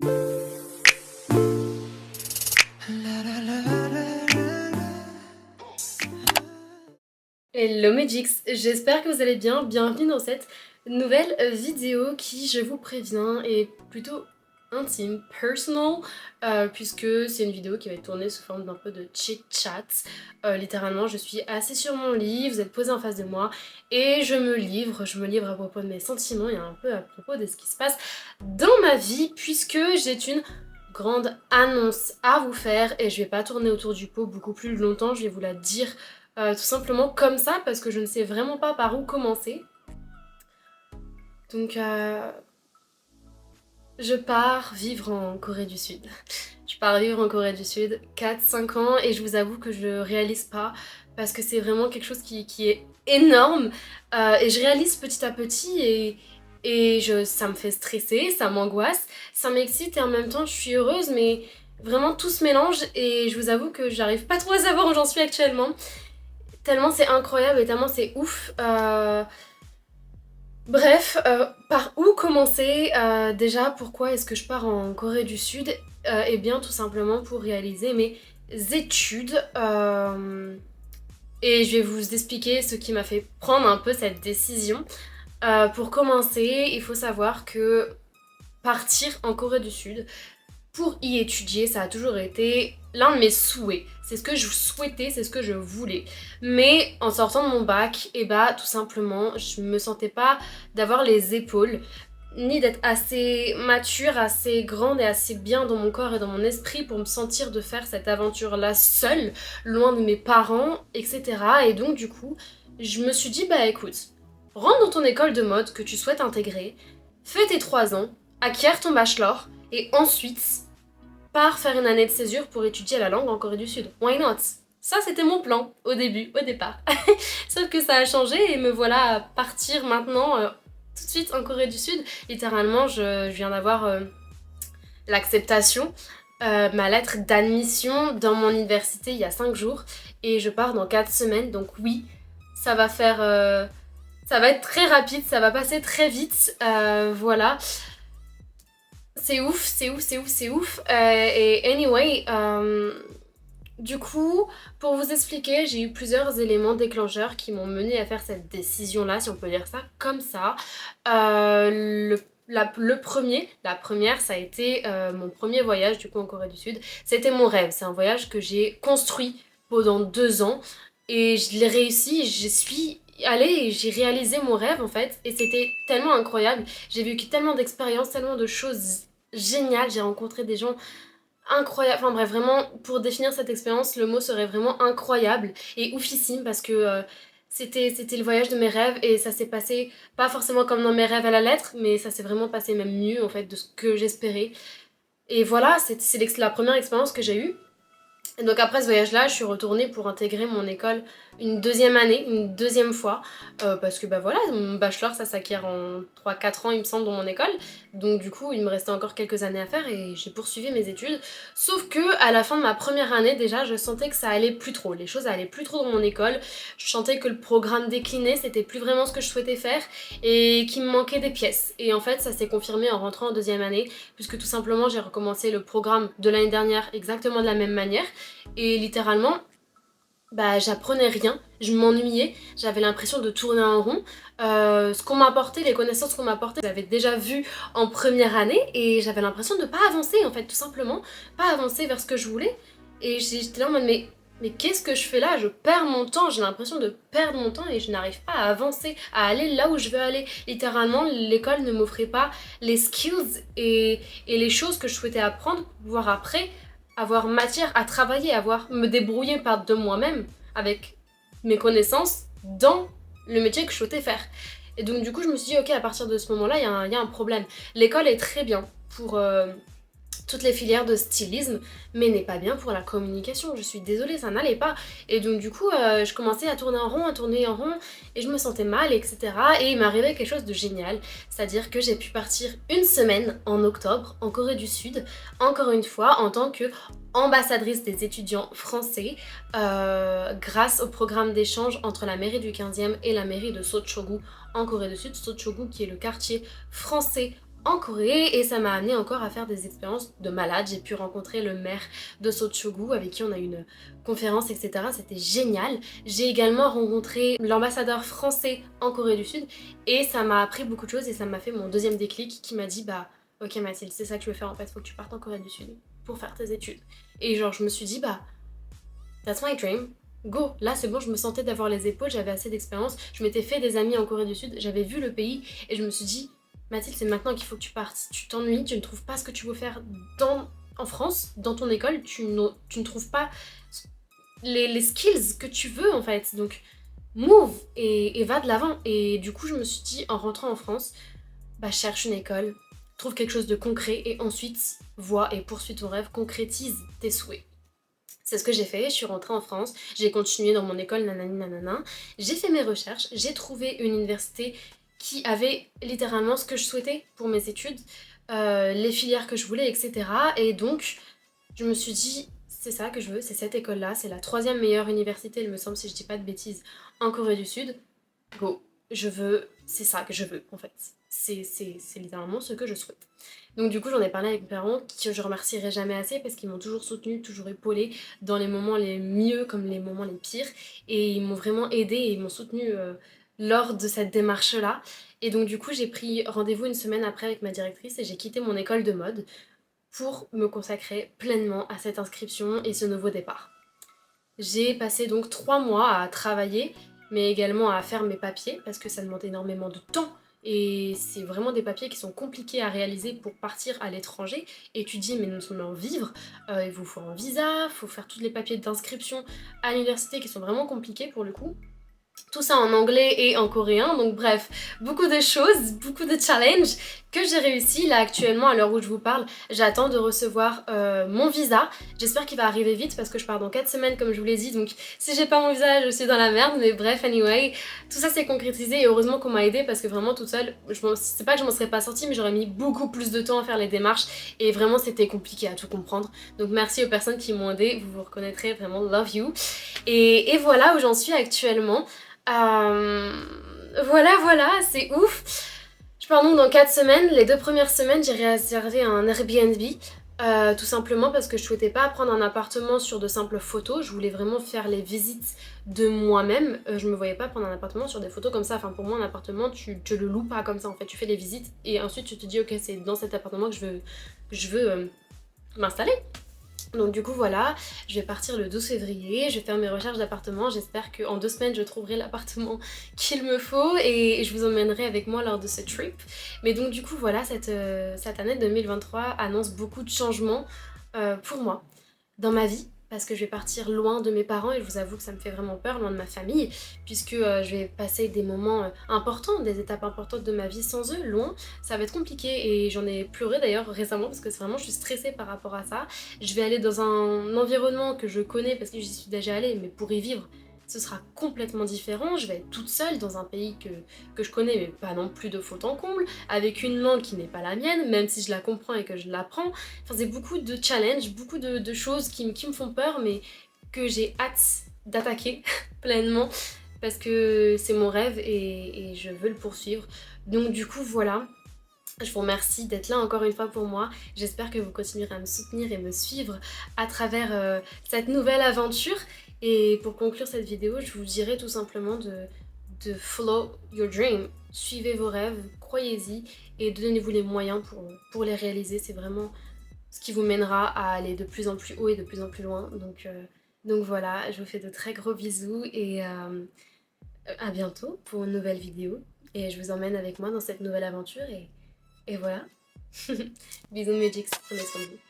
Hello Magix, j'espère que vous allez bien, bienvenue dans cette nouvelle vidéo qui, je vous préviens, est plutôt intime, personal, puisque c'est une vidéo qui va être tournée sous forme d'un peu de chit-chat. Littéralement, je suis assise sur mon lit, vous êtes posé en face de moi, et je me livre à propos de mes sentiments et un peu à propos de ce qui se passe dans ma vie, puisque j'ai une grande annonce à vous faire, et je vais pas tourner autour du pot beaucoup plus longtemps, je vais vous la dire tout simplement comme ça parce que je ne sais vraiment pas par où commencer. Donc je pars vivre en Corée du Sud. Je pars vivre en Corée du Sud 4-5 ans et je vous avoue que je réalise pas parce que c'est vraiment quelque chose qui est énorme et je réalise petit à petit ça me fait stresser, ça m'angoisse, ça m'excite et en même temps je suis heureuse mais vraiment tout se mélange et je vous avoue que j'arrive pas trop à savoir où j'en suis actuellement. Tellement c'est incroyable et tellement c'est ouf. Bref, par où commencer déjà, pourquoi est-ce que je pars en Corée du Sud Eh bien, tout simplement pour réaliser mes études. Et je vais vous expliquer ce qui m'a fait prendre un peu cette décision. Pour commencer, il faut savoir que partir en Corée du Sud, pour y étudier, ça a toujours été l'un de mes souhaits. C'est ce que je souhaitais, c'est ce que je voulais. Mais en sortant de mon bac, et bah tout simplement, je me sentais pas d'avoir les épaules, ni d'être assez mature, assez grande et assez bien dans mon corps et dans mon esprit pour me sentir de faire cette aventure-là seule, loin de mes parents, etc. Et donc du coup, je me suis dit, bah écoute, rentre dans ton école de mode que tu souhaites intégrer, fais tes 3 ans, acquiers ton bachelor, et ensuite pars faire une année de césure pour étudier la langue en Corée du Sud. Why not? Ça, c'était mon plan au début, au départ. Sauf que ça a changé et me voilà à partir maintenant tout de suite en Corée du Sud. Littéralement, je viens d'avoir l'acceptation, ma lettre d'admission dans mon université il y a 5 jours et je pars dans 4 semaines. Donc oui, ça va faire... ça va être très rapide, ça va passer très vite. Voilà. C'est ouf, c'est ouf, c'est ouf, c'est ouf. Et anyway, du coup, pour vous expliquer, j'ai eu plusieurs éléments déclencheurs qui m'ont mené à faire cette décision-là, si on peut dire ça comme ça. La première, ça a été mon premier voyage du coup en Corée du Sud. C'était mon rêve, c'est un voyage que j'ai construit pendant 2 ans et je l'ai réussi, j'y suis allée et j'ai réalisé mon rêve en fait et c'était tellement incroyable. J'ai vécu tellement d'expériences, tellement de choses géniales, j'ai rencontré des gens incroyables, enfin bref, vraiment pour définir cette expérience, le mot serait vraiment incroyable et oufissime parce que c'était le voyage de mes rêves et ça s'est passé pas forcément comme dans mes rêves à la lettre, mais ça s'est vraiment passé même mieux en fait de ce que j'espérais. Et voilà, c'est la première expérience que j'ai eue. Et donc après ce voyage-là, je suis retournée pour intégrer mon école une deuxième année, une deuxième fois, parce que bah voilà, mon bachelor ça s'acquiert en 3-4 ans il me semble dans mon école, donc du coup il me restait encore quelques années à faire et j'ai poursuivi mes études, sauf que à la fin de ma première année déjà je sentais que ça allait plus trop, les choses allaient plus trop dans mon école, je sentais que le programme déclinait, c'était plus vraiment ce que je souhaitais faire et qu'il me manquait des pièces, et en fait ça s'est confirmé en rentrant en deuxième année, puisque tout simplement j'ai recommencé le programme de l'année dernière exactement de la même manière. Et littéralement, bah j'apprenais rien, je m'ennuyais, j'avais l'impression de tourner en rond. Ce qu'on m'apportait, les connaissances qu'on m'apportait, j'avais déjà vu en première année et j'avais l'impression de pas avancer en fait, tout simplement, pas avancer vers ce que je voulais. Et j'étais là en mode mais qu'est-ce que je fais là? Je perds mon temps, j'ai l'impression de perdre mon temps et je n'arrive pas à avancer, à aller là où je veux aller. Littéralement, l'école ne m'offrait pas les skills et les choses que je souhaitais apprendre pour pouvoir après avoir matière à travailler, me débrouiller par de moi-même avec mes connaissances dans le métier que je souhaitais faire. Et donc du coup je me suis dit ok, à partir de ce moment-là il y a un problème. L'école est très bien pour toutes les filières de stylisme, mais n'est pas bien pour la communication. Je suis désolée, ça n'allait pas. Et donc du coup, je commençais à tourner en rond, et je me sentais mal, etc. Et il m'arrivait quelque chose de génial, c'est-à-dire que j'ai pu partir une semaine en octobre en Corée du Sud, encore une fois en tant que ambassadrice des étudiants français, grâce au programme d'échange entre la mairie du 15e et la mairie de Sochogu en Corée du Sud. Sochogu qui est le quartier français en Corée et ça m'a amené encore à faire des expériences de malade. J'ai pu rencontrer le maire de Sotchogu avec qui on a eu une conférence, etc. C'était génial. J'ai également rencontré l'ambassadeur français en Corée du Sud et ça m'a appris beaucoup de choses et ça m'a fait mon deuxième déclic qui m'a dit bah ok Mathilde, c'est ça que je veux faire en fait, faut que tu partes en Corée du Sud pour faire tes études. Et genre je me suis dit bah that's my dream. Go, là c'est bon, je me sentais d'avoir les épaules, j'avais assez d'expérience, je m'étais fait des amis en Corée du Sud, j'avais vu le pays et je me suis dit Mathilde, c'est maintenant qu'il faut que tu partes. Si tu t'ennuies, tu ne trouves pas ce que tu veux faire en France, dans ton école, tu ne trouves pas les skills que tu veux en fait. Donc move et va de l'avant. Et du coup, je me suis dit en rentrant en France, bah cherche une école, trouve quelque chose de concret et ensuite vois et poursuis ton rêve, concrétise tes souhaits. C'est ce que j'ai fait, je suis rentrée en France, j'ai continué dans mon école, nanani nanana, j'ai fait mes recherches, j'ai trouvé une université qui avait littéralement ce que je souhaitais pour mes études, les filières que je voulais, etc. Et donc, je me suis dit, c'est ça que je veux, c'est cette école-là, c'est la troisième meilleure université, il me semble, si je dis pas de bêtises, en Corée du Sud. Go, je veux, c'est ça que je veux, en fait. C'est littéralement ce que je souhaite. Donc du coup j'en ai parlé avec mes parents que je remercierai jamais assez parce qu'ils m'ont toujours soutenue, toujours épaulée dans les moments les mieux comme les moments les pires et ils m'ont vraiment aidée et ils m'ont soutenue lors de cette démarche là et donc du coup j'ai pris rendez-vous une semaine après avec ma directrice et j'ai quitté mon école de mode pour me consacrer pleinement à cette inscription et ce nouveau départ. J'ai passé donc 3 mois à travailler mais également à faire mes papiers parce que ça demande énormément de temps et c'est vraiment des papiers qui sont compliqués à réaliser pour partir à l'étranger, étudier mais non seulement vivre. Il vous faut un visa, il faut faire tous les papiers d'inscription à l'université qui sont vraiment compliqués pour le coup. Tout ça en anglais et en coréen, donc bref, beaucoup de choses, beaucoup de challenges que j'ai réussi. Là actuellement, à l'heure où je vous parle, j'attends de recevoir mon visa. J'espère qu'il va arriver vite parce que je pars dans 4 semaines comme je vous l'ai dit, donc si j'ai pas mon visa, je suis dans la merde, mais bref, anyway, tout ça s'est concrétisé et heureusement qu'on m'a aidé parce que vraiment toute seule, c'est pas que je m'en serais pas sortie, mais j'aurais mis beaucoup plus de temps à faire les démarches et vraiment c'était compliqué à tout comprendre. Donc merci aux personnes qui m'ont aidé, vous vous reconnaîtrez vraiment, love you. Et voilà où j'en suis actuellement. Voilà, c'est ouf. Je pars donc dans 4 semaines. Les 2 premières semaines, j'ai réservé un Airbnb. Tout simplement parce que je souhaitais pas prendre un appartement sur de simples photos. Je voulais vraiment faire les visites de moi-même. Je me voyais pas prendre un appartement sur des photos comme ça. Enfin, pour moi, un appartement, tu le loues pas comme ça. En fait, tu fais les visites et ensuite tu te dis, ok, c'est dans cet appartement que je veux m'installer. Donc du coup voilà, je vais partir le 12 février, je vais faire mes recherches d'appartement, j'espère qu'en 2 semaines je trouverai l'appartement qu'il me faut et je vous emmènerai avec moi lors de ce trip. Mais donc du coup voilà, cette année 2023 annonce beaucoup de changements pour moi, dans ma vie, parce que je vais partir loin de mes parents et je vous avoue que ça me fait vraiment peur, loin de ma famille, puisque je vais passer des moments importants, des étapes importantes de ma vie sans eux, loin. Ça va être compliqué et j'en ai pleuré d'ailleurs récemment parce que vraiment je suis stressée par rapport à ça. Je vais aller dans un environnement que je connais parce que j'y suis déjà allée, mais pour y vivre, ce sera complètement différent. Je vais être toute seule dans un pays que je connais, mais pas non plus de fond en comble, avec une langue qui n'est pas la mienne, même si je la comprends et que je l'apprends. Enfin, c'est beaucoup de challenges, beaucoup de choses qui me font peur, mais que j'ai hâte d'attaquer pleinement, parce que c'est mon rêve et je veux le poursuivre. Donc du coup, voilà. Je vous remercie d'être là encore une fois pour moi. J'espère que vous continuerez à me soutenir et me suivre à travers cette nouvelle aventure. Et pour conclure cette vidéo, je vous dirais tout simplement de follow your dream. Suivez vos rêves, croyez-y et donnez-vous les moyens pour les réaliser. C'est vraiment ce qui vous mènera à aller de plus en plus haut et de plus en plus loin. Donc voilà, je vous fais de très gros bisous et à bientôt pour une nouvelle vidéo. Et je vous emmène avec moi dans cette nouvelle aventure et voilà. Bisous Magics, prenez soin de vous.